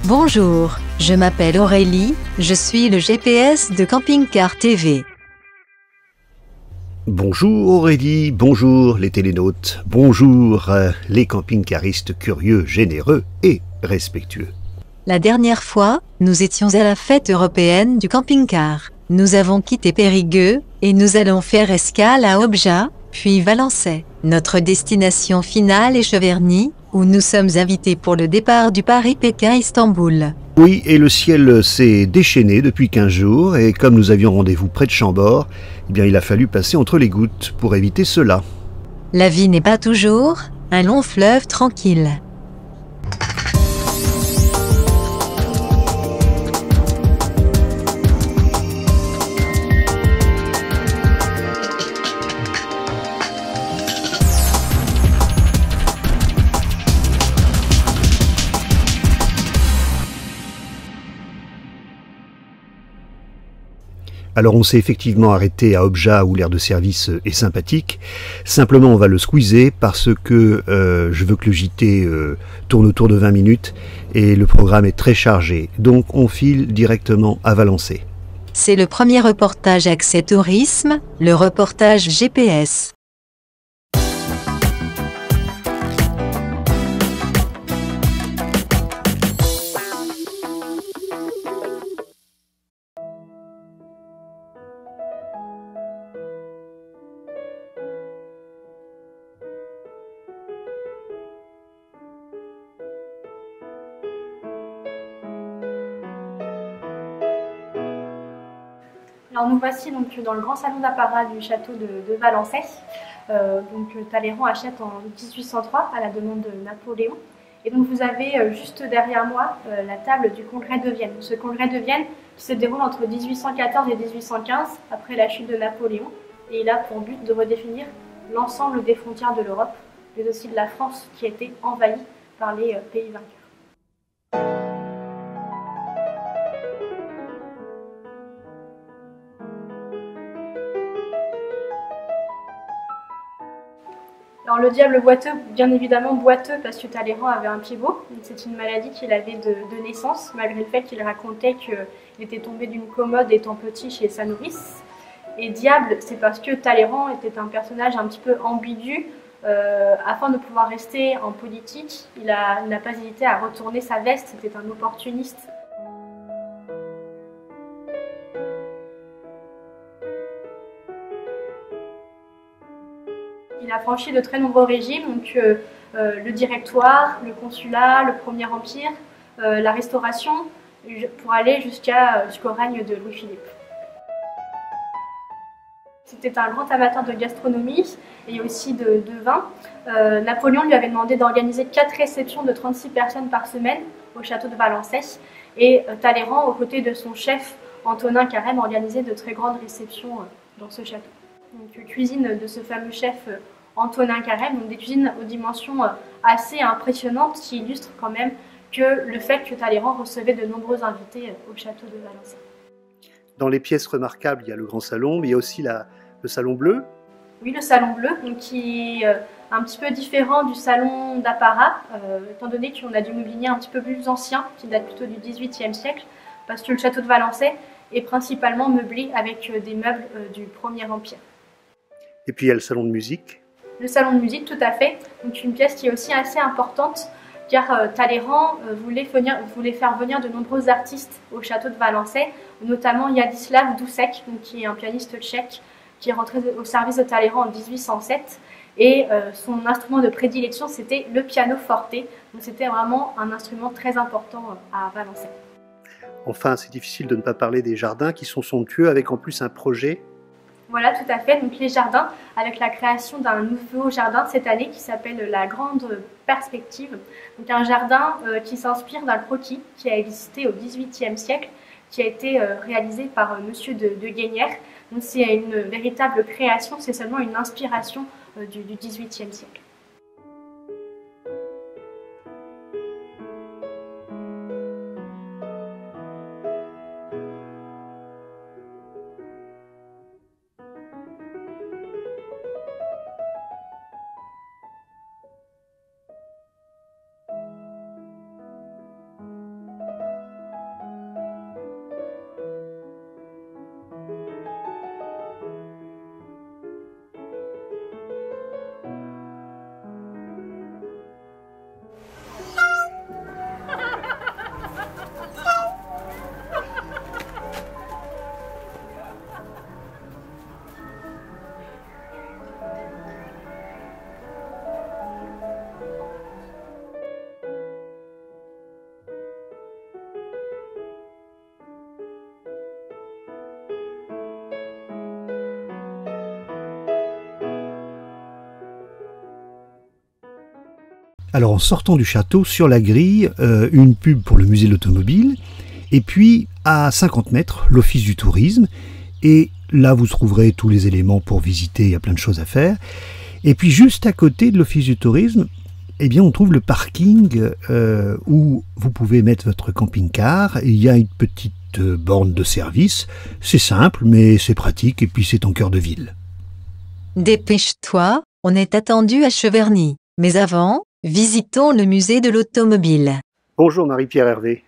Bonjour, je m'appelle Aurélie, je suis le GPS de Camping Car TV. Bonjour Aurélie, bonjour les télénautes, bonjour les camping-caristes curieux, généreux et respectueux. La dernière fois, nous étions à la fête européenne du camping-car. Nous avons quitté Périgueux, et nous allons faire escale à Objat, puis Valençay. Notre destination finale est Cheverny, où nous sommes invités pour le départ du Paris-Pékin-Istanbul. Oui, et le ciel s'est déchaîné depuis 15 jours, et comme nous avions rendez-vous près de Chambord, eh bien il a fallu passer entre les gouttes pour éviter cela. La vie n'est pas toujours un long fleuve tranquille. Alors on s'est effectivement arrêté à Objat où l'aire de service est sympathique. Simplement on va le squeezer parce que je veux que le JT tourne autour de 20 minutes et le programme est très chargé. Donc on file directement à Valençay. C'est le premier reportage Accès Tourisme, le reportage GPS. Alors nous voici donc dans le grand salon d'apparat du château de Valençay. Talleyrand achète en 1803 à la demande de Napoléon. Et donc vous avez juste derrière moi la table du congrès de Vienne. Ce congrès de Vienne qui se déroule entre 1814 et 1815 après la chute de Napoléon. Et il a pour but de redéfinir l'ensemble des frontières de l'Europe, mais aussi de la France qui a été envahie par les pays vainqueurs. Alors le diable boiteux, bien évidemment boiteux parce que Talleyrand avait un pied beau. C'est une maladie qu'il avait de naissance, malgré le fait qu'il racontait qu'il était tombé d'une commode étant petit chez sa nourrice. Et diable, c'est parce que Talleyrand était un personnage un petit peu ambigu. Afin de pouvoir rester en politique, il n'a pas hésité à retourner sa veste, c'était un opportuniste. Il a franchi de très nombreux régimes, donc le Directoire, le Consulat, le Premier Empire, la Restauration, pour aller jusqu'au règne de Louis-Philippe. C'était un grand amateur de gastronomie et aussi de vin. Napoléon lui avait demandé d'organiser 4 réceptions de 36 personnes par semaine au château de Valençay. Et Talleyrand, aux côtés de son chef Antonin Carême, organisait de très grandes réceptions dans ce château. Donc, cuisine de ce fameux chef Antonin Carême, donc des cuisines aux dimensions assez impressionnantes qui illustrent quand même le fait que Talleyrand recevait de nombreux invités au château de Valençay. Dans les pièces remarquables, il y a le grand salon, mais il y a aussi le salon bleu. Oui, le salon bleu, donc qui est un petit peu différent du salon d'apparat, étant donné qu'on a du mobilier un petit peu plus ancien, qui date plutôt du XVIIIe siècle, parce que le château de Valençay est principalement meublé avec des meubles du Premier Empire. Et puis il y a le salon de musique. Le salon de musique, tout à fait, donc une pièce qui est aussi assez importante, car Talleyrand voulait faire venir de nombreux artistes au château de Valençay, notamment Ladislav Dušek, qui est un pianiste tchèque, qui est rentré au service de Talleyrand en 1807. Et son instrument de prédilection, c'était le piano forte. Donc c'était vraiment un instrument très important à Valençay. Enfin, c'est difficile de ne pas parler des jardins qui sont somptueux, avec en plus un projet. Voilà, tout à fait. Donc les jardins, avec la création d'un nouveau jardin cette année qui s'appelle la Grande Perspective. Donc un jardin qui s'inspire d'un croquis qui a existé au XVIIIe siècle, qui a été réalisé par Monsieur de Guénière. Donc c'est une véritable création, c'est seulement une inspiration du XVIIIe siècle. Alors en sortant du château, sur la grille, une pub pour le musée de l'automobile, et puis à 50 mètres, l'office du tourisme, et là vous trouverez tous les éléments pour visiter, il y a plein de choses à faire. Et puis juste à côté de l'office du tourisme, eh bien on trouve le parking où vous pouvez mettre votre camping-car, il y a une petite borne de service, c'est simple mais c'est pratique et puis c'est en cœur de ville. Dépêche-toi, on est attendu à Cheverny. Mais avant, visitons le musée de l'automobile. Bonjour Marie-Pierre Hervé.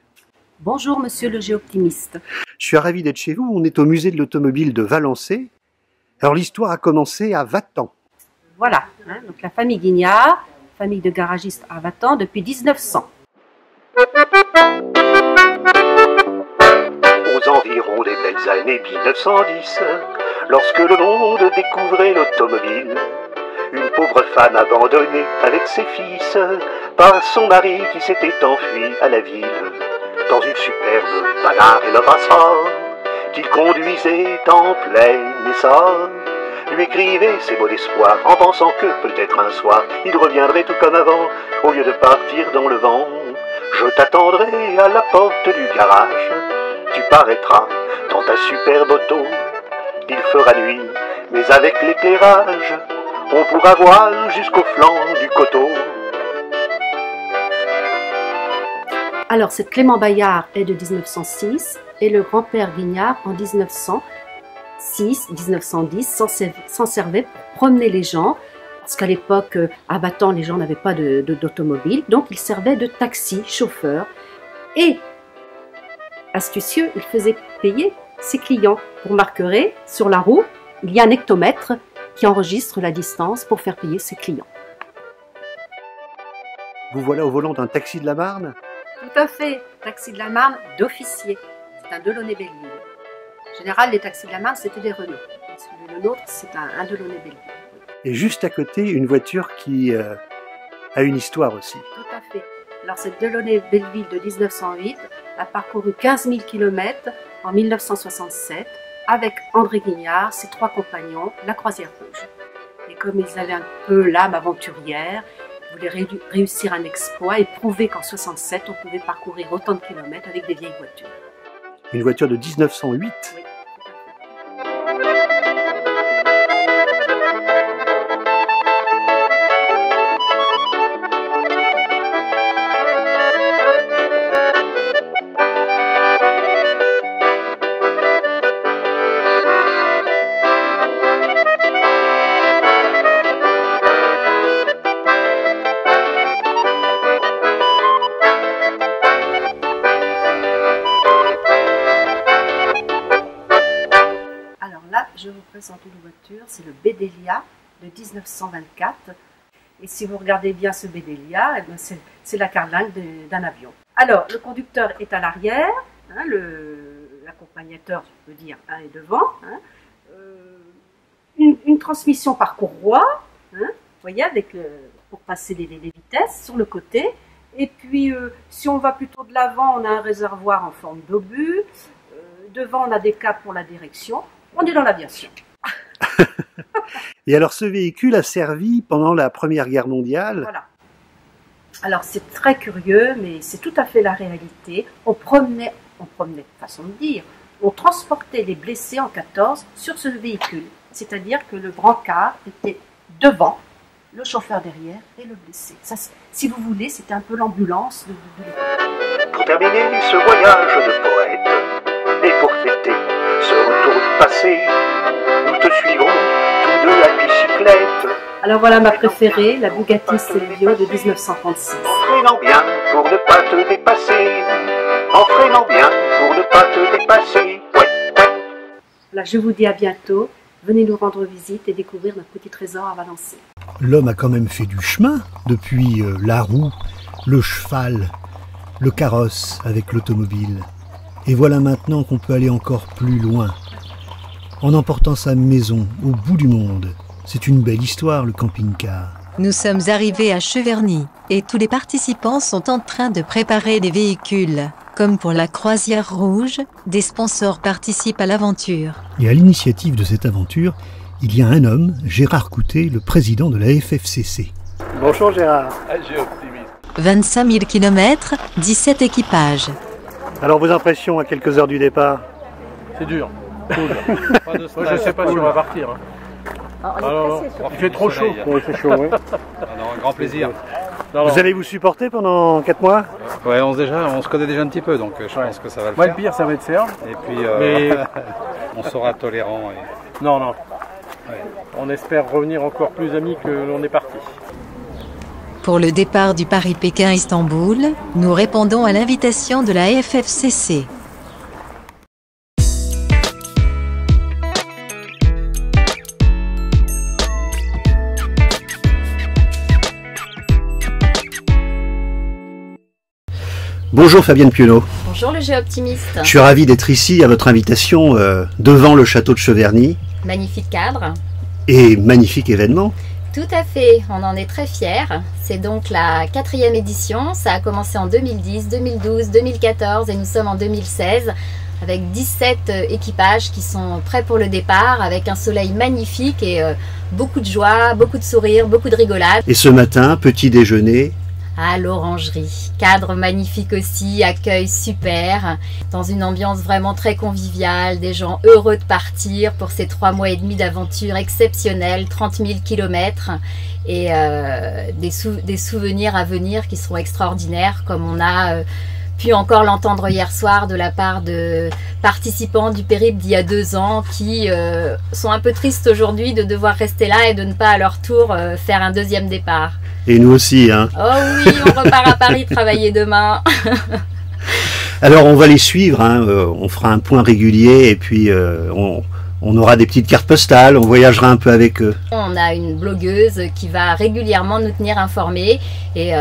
Bonjour Monsieur le géoptimiste. Je suis ravi d'être chez vous, on est au musée de l'automobile de Valençay. Alors l'histoire a commencé à Vatan. Voilà, donc la famille Guignard, famille de garagistes à Vatan depuis 1900. Aux environs des belles années 1910, lorsque le monde découvrait l'automobile, une pauvre femme abandonnée avec ses fils par son mari qui s'était enfui à la ville, dans une superbe bagarre Innovation qu'il conduisait en plein essor, lui écrivait ses mots d'espoir en pensant que peut-être un soir il reviendrait tout comme avant au lieu de partir dans le vent. Je t'attendrai à la porte du garage, tu paraîtras dans ta superbe auto. Il fera nuit, mais avec l'éclairage, on pourra voir jusqu'au flanc du coteau. Alors cette Clément Bayard est de 1906 et le grand-père Guignard en 1910 s'en servait pour promener les gens. Parce qu'à l'époque, à Vatan, les gens n'avaient pas d'automobile, donc il servait de taxi, chauffeur. Et, astucieux, il faisait payer ses clients. Pour marquer sur la roue, il y a un hectomètre qui enregistre la distance pour faire payer ses clients. Vous voilà au volant d'un taxi de la Marne? Tout à fait, taxi de la Marne d'officier. C'est un Delaunay-Belleville. En général, les taxis de la Marne, c'était des Renault. Le nôtre, c'est un Delaunay-Belleville. Et juste à côté, une voiture qui a une histoire aussi. Tout à fait. Alors cette Delaunay-Belleville de 1908 a parcouru 15 000 km en 1967 avec André Guignard, ses 3 compagnons, la Croisière Rouge. Et comme ils avaient un peu l'âme aventurière, ils voulaient réussir un exploit et prouver qu'en 67, on pouvait parcourir autant de kilomètres avec des vieilles voitures. Une voiture de 1908 ? Oui. Je vous présente une voiture, c'est le Bedelia de 1924. Et si vous regardez bien ce Bedelia, eh c'est la carlingue d'un avion. Alors, le conducteur est à l'arrière, l'accompagnateur, je peux dire, est devant. Une transmission par courroie, vous voyez, pour passer les vitesses sur le côté. Et puis, si on va plutôt de l'avant, on a un réservoir en forme d'obus. Devant, on a des câbles pour la direction. On est dans l'aviation. Et alors ce véhicule a servi pendant la Première Guerre mondiale. Voilà. Alors c'est très curieux, mais c'est tout à fait la réalité. On promenait, façon de dire, on transportait les blessés en 14 sur ce véhicule. C'est-à-dire que le brancard était devant, le chauffeur derrière et le blessé. Ça, si vous voulez, c'était un peu l'ambulance de l'époque. Pour terminer ce voyage de poète et pour fêter ce retour du passé, nous te suivrons tous deux à bicyclette. Alors voilà ma préférée, la Bugatti Stelvio de 1936. En freinant bien pour ne pas te dépasser. En freinant bien pour ne pas te dépasser. Ouais. Là, je vous dis à bientôt. Venez nous rendre visite et découvrir notre petit trésor à Valençay. L'homme a quand même fait du chemin depuis la roue, le cheval, le carrosse avec l'automobile. Et voilà maintenant qu'on peut aller encore plus loin, en emportant sa maison au bout du monde. C'est une belle histoire, le camping-car. Nous sommes arrivés à Cheverny, et tous les participants sont en train de préparer des véhicules. Comme pour la Croisière Rouge, des sponsors participent à l'aventure. Et à l'initiative de cette aventure, il y a un homme, Gérard Coutet, le président de la FFCC. Bonjour Gérard. Géoptimiste. 25 000 km, 17 équipages. Alors vos impressions à quelques heures du départ? C'est dur. Cool. Pas de stress. Je ne sais pas si on va partir. Alors, il fait trop chaud. Oui, c'est chaud, oui. Alors, un grand plaisir. Vous allez vous supporter pendant 4 mois? Ouais, on se connaît déjà un petit peu, donc je pense que ça va le faire. Le pire, ça va être ferme. Et puis, on sera tolérant. Et... Non. Ouais. On espère revenir encore plus amis que l'on est parti. Pour le départ du Paris-Pékin-Istanbul, nous répondons à l'invitation de la FFCC. Bonjour Fabienne Pionneau. Bonjour le géoptimiste. Je suis ravi d'être ici à votre invitation devant le château de Cheverny. Magnifique cadre. Et magnifique événement. Tout à fait, on en est très fiers. C'est donc la 4e édition. Ça a commencé en 2010, 2012, 2014 et nous sommes en 2016 avec 17 équipages qui sont prêts pour le départ avec un soleil magnifique et beaucoup de joie, beaucoup de sourires, beaucoup de rigolade. Et ce matin, petit déjeuner à l'Orangerie. Cadre magnifique aussi, accueil super, dans une ambiance vraiment très conviviale, des gens heureux de partir pour ces 3 mois et demi d'aventure exceptionnelle, 30 000 km et des souvenirs à venir qui seront extraordinaires comme on a pu encore l'entendre hier soir de la part de participants du périple d'il y a 2 ans qui sont un peu tristes aujourd'hui de devoir rester là et de ne pas à leur tour faire un 2e départ. Et nous aussi, hein. Oh oui, on repart à Paris travailler demain. Alors on va les suivre, hein. On fera un point régulier et puis on aura des petites cartes postales, on voyagera un peu avec eux. On a une blogueuse qui va régulièrement nous tenir informés et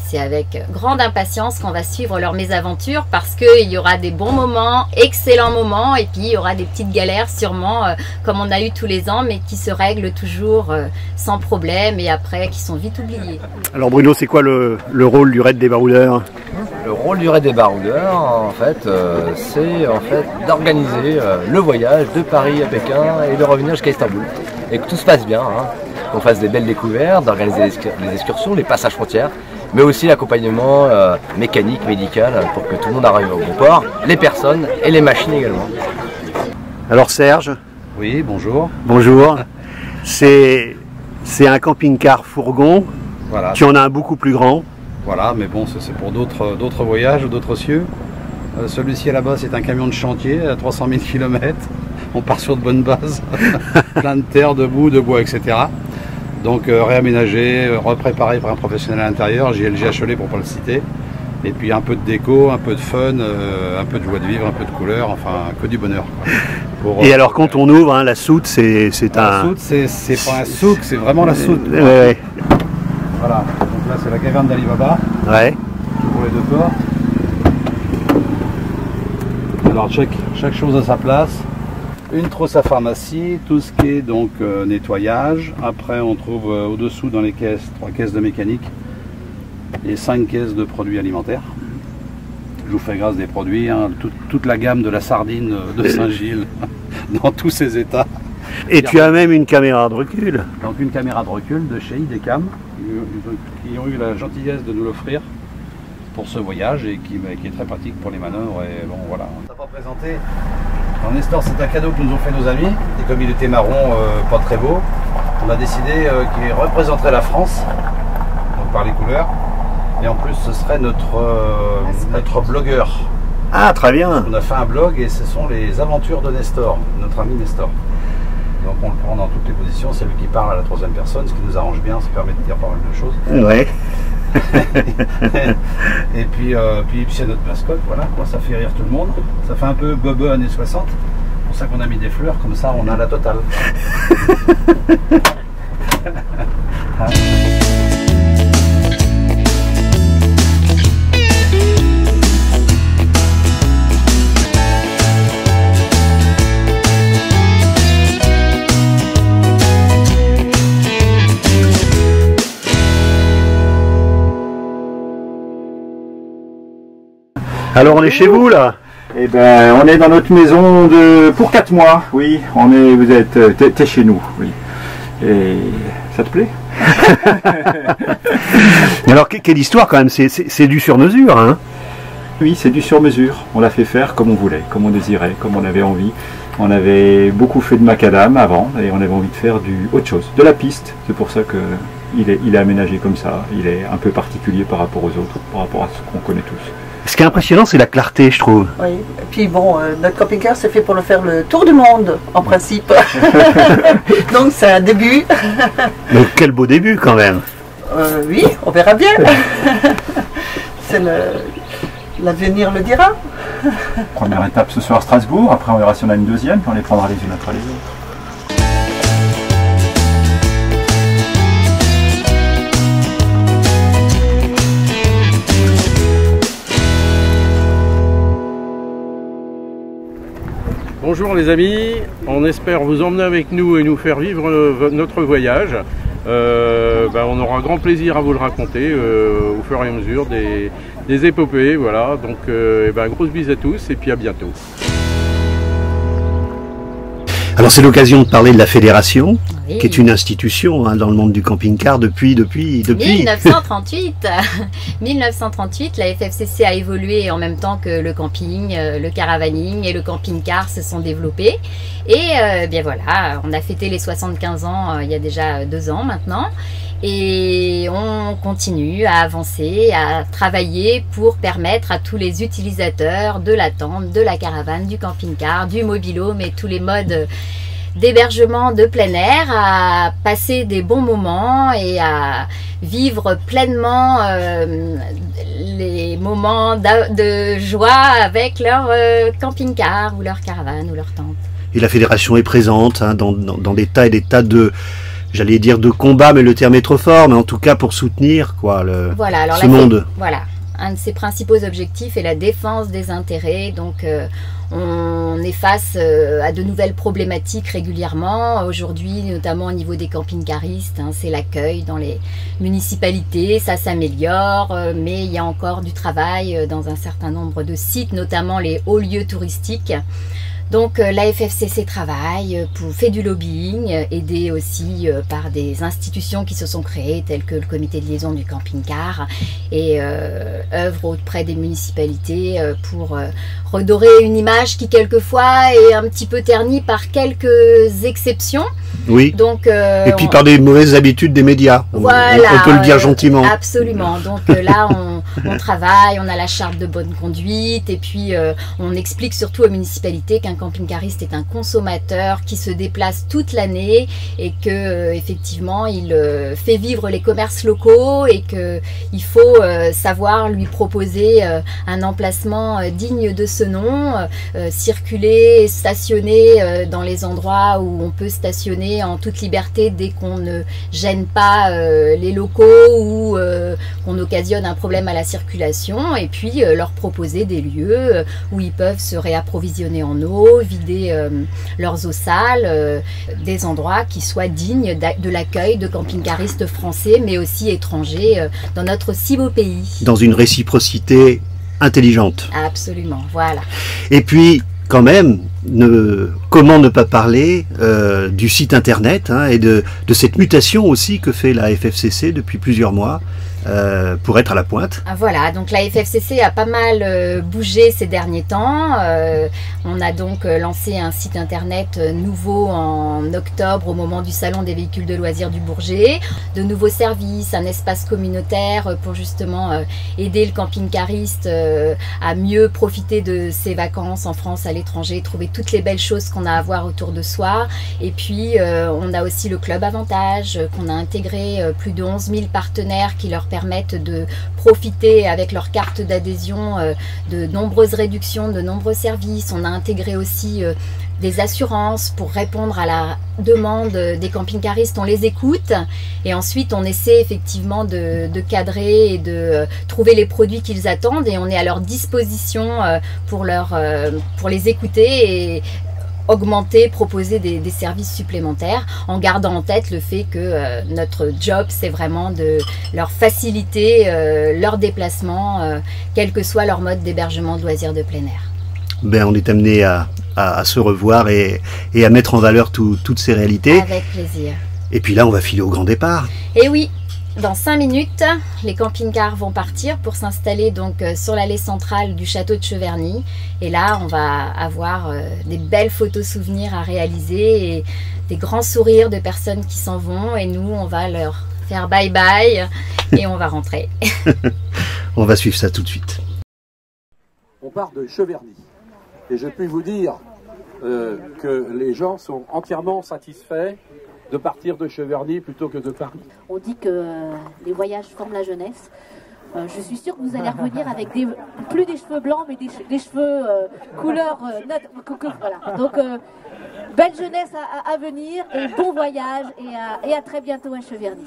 c'est avec grande impatience qu'on va suivre leur mésaventure parce qu'il y aura des bons moments, excellents moments et puis il y aura des petites galères sûrement comme on a eu tous les ans mais qui se règlent toujours sans problème et après qui sont vite oubliées. Alors Bruno, c'est quoi le rôle du raid des baroudeurs? Le rôle du raid des baroudeurs, en fait, c'est d'organiser le voyage de Paris à Pékin et de revenir jusqu'à Istanbul. Et que tout se passe bien, hein, qu'on fasse des belles découvertes, d'organiser les excursions, les passages frontières, mais aussi l'accompagnement mécanique, médical, pour que tout le monde arrive au bon port, les personnes et les machines également. Alors Serge? Oui, bonjour. Bonjour. C'est un camping-car fourgon. Voilà. Tu en as un beaucoup plus grand. Voilà, mais bon, c'est pour d'autres voyages ou d'autres cieux. Celui-ci là-bas, c'est un camion de chantier à 300 000 km. On part sur de bonnes bases, plein de terre, de boue, de bois, etc. Donc réaménagé, repréparé par un professionnel à l'intérieur, JLG HLE pour ne pas le citer. Et puis un peu de déco, un peu de fun, un peu de joie de vivre, un peu de couleur, enfin que du bonheur. Et alors quand on ouvre, hein, la soute, c'est un... La soute, c'est pas un souk, c'est vraiment la soute. Ouais. Voilà, donc là c'est la caverne d'Ali Baba. Ouais. Pour les 2 portes. Alors chaque chose à sa place. Une trousse à pharmacie, tout ce qui est donc nettoyage. Après on trouve au-dessous dans les caisses 3 caisses de mécanique et 5 caisses de produits alimentaires. Je vous fais grâce des produits, hein, toute la gamme de la sardine de Saint-Gilles dans tous ses états. Et tu as même une caméra de recul. Donc une caméra de recul de chez IDECAM qui ont eu la gentillesse de nous l'offrir pour ce voyage et qui est très pratique pour les manœuvres. Et bon voilà. On ne t'a pas présenté. Alors Nestor, c'est un cadeau que nous ont fait nos amis et comme il était marron, pas très beau, on a décidé qu'il représenterait la France donc par les couleurs et en plus ce serait notre blogueur. Ah très bien. On a fait un blog et ce sont les aventures de Nestor, notre ami Nestor. Donc on le prend dans toutes les positions, c'est lui qui parle à la 3e personne, ce qui nous arrange bien, ça permet de dire pas mal de choses. Ouais. Et puis c'est notre mascotte, voilà, moi ça fait rire tout le monde. Ça fait un peu bobo années 60, c'est pour ça qu'on a mis des fleurs, comme ça on a la totale. Alors on est chez vous là? Eh ben, on est dans notre maison pour 4 mois, oui. T'es chez nous, oui. Et ça te plaît? Alors, quelle histoire quand même, c'est du sur-mesure, hein? Oui, c'est du sur-mesure. On l'a fait faire comme on voulait, comme on désirait, comme on avait envie. On avait beaucoup fait de macadam avant et on avait envie de faire autre chose, de la piste. C'est pour ça qu'il est aménagé comme ça. Il est un peu particulier par rapport aux autres, par rapport à ce qu'on connaît tous. Ce qui est impressionnant, c'est la clarté, je trouve. Oui, et puis bon, notre camping-car, c'est fait pour le faire le tour du monde, en principe. Donc c'est un début. Donc quel beau début quand même. Oui, on verra bien. C'est l'avenir le dira. Première étape ce soir Strasbourg, après on verra si on a une deuxième, puis on les prendra les unes après les autres. Bonjour les amis, on espère vous emmener avec nous et nous faire vivre notre voyage. On aura grand plaisir à vous le raconter au fur et à mesure des épopées. Voilà. Donc grosse bise à tous et puis à bientôt. Alors c'est l'occasion de parler de la fédération, oui, qui est une institution dans le monde du camping-car depuis 1938. 1938, la FFCC a évolué en même temps que le camping, le caravaning et le camping-car se sont développés. Et voilà, on a fêté les 75 ans il y a déjà 2 ans maintenant. Et on continue à avancer, à travailler pour permettre à tous les utilisateurs de la tente, de la caravane, du camping-car, du mobil-home et tous les modes d'hébergement de plein air à passer des bons moments et à vivre pleinement les moments de joie avec leur camping-car ou leur caravane ou leur tente. Et la fédération est présente dans des tas et des tas de... J'allais dire de combat, mais le terme est trop fort, mais en tout cas pour soutenir ce monde. Voilà, un de ses principaux objectifs est la défense des intérêts. Donc on est face à de nouvelles problématiques régulièrement. Aujourd'hui, notamment au niveau des camping-caristes, c'est l'accueil dans les municipalités. Ça s'améliore, mais il y a encore du travail dans un certain nombre de sites, notamment les hauts lieux touristiques. Donc la FFCC travaille, fait du lobbying, aidé aussi par des institutions qui se sont créées telles que le comité de liaison du camping-car et œuvre auprès des municipalités pour redorer une image qui quelquefois est un petit peu ternie par quelques exceptions. Oui. Donc, et puis par des mauvaises habitudes des médias, voilà, on peut le dire gentiment. Absolument. Donc là, on travaille, on a la charte de bonne conduite et puis on explique surtout aux municipalités qu'un camping-cariste est un consommateur qui se déplace toute l'année et que effectivement il fait vivre les commerces locaux et qu'il faut savoir lui proposer un emplacement digne de ce nom, circuler, stationner dans les endroits où on peut stationner en toute liberté dès qu'on ne gêne pas les locaux ou qu'on occasionne un problème à la circulation, et puis leur proposer des lieux où ils peuvent se réapprovisionner en eau, vider leurs eaux sales, des endroits qui soient dignes de l'accueil de camping-caristes français mais aussi étrangers dans notre si beau pays. Dans une réciprocité intelligente. Absolument, voilà. Et puis quand même, comment ne pas parler du site internet et de cette mutation aussi que fait la FFCC depuis plusieurs mois pour être à la pointe. Voilà, donc la FFCC a pas mal bougé ces derniers temps. On a donc lancé un site internet nouveau en octobre au moment du salon des véhicules de loisirs du Bourget, de nouveaux services, un espace communautaire pour justement aider le camping-cariste à mieux profiter de ses vacances en France, à l'étranger, trouver toutes les belles choses qu'on a à voir autour de soi. Et puis on a aussi le Club Avantage qu'on a intégré, plus de 11 000 partenaires qui leur permettent de profiter avec leur carte d'adhésion de nombreuses réductions, de nombreux services. On a intégré aussi des assurances pour répondre à la demande des camping-caristes. On les écoute et ensuite on essaie effectivement de cadrer et de trouver les produits qu'ils attendent, et on est à leur disposition pour les écouter et augmenter, proposer des services supplémentaires, en gardant en tête le fait que notre job, c'est vraiment de leur faciliter leur déplacement, quel que soit leur mode d'hébergement de loisirs de plein air. On est amené à se revoir et à mettre en valeur toutes ces réalités. Avec plaisir. Et puis là, on va filer au grand départ. Et oui, dans 5 minutes, les camping-cars vont partir pour s'installer donc sur l'allée centrale du château de Cheverny. Et là, on va avoir des belles photos souvenirs à réaliser et des grands sourires de personnes qui s'en vont. Et nous, on va leur faire bye bye et on va rentrer. On va suivre ça tout de suite. On part de Cheverny. Et je puis vous dire que les gens sont entièrement satisfaits de partir de Cheverny plutôt que de Paris. On dit que les voyages forment la jeunesse. Je suis sûre que vous allez revenir avec plus des cheveux blancs, mais des cheveux couleur voilà. Donc, belle jeunesse à venir et bon voyage et à très bientôt à Cheverny.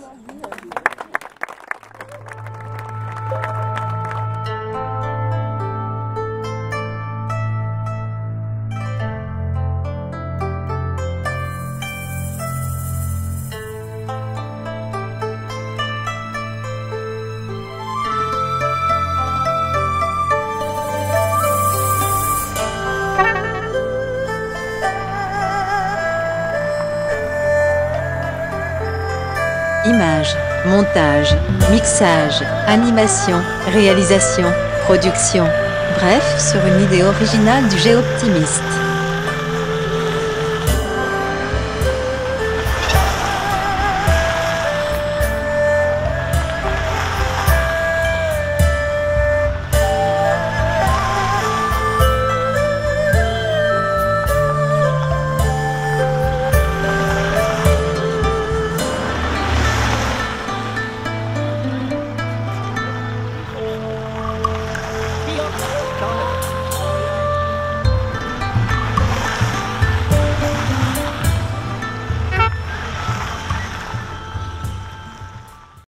Images, montage, mixage, animation, réalisation, production. Bref, sur une idée originale du Géoptimiste.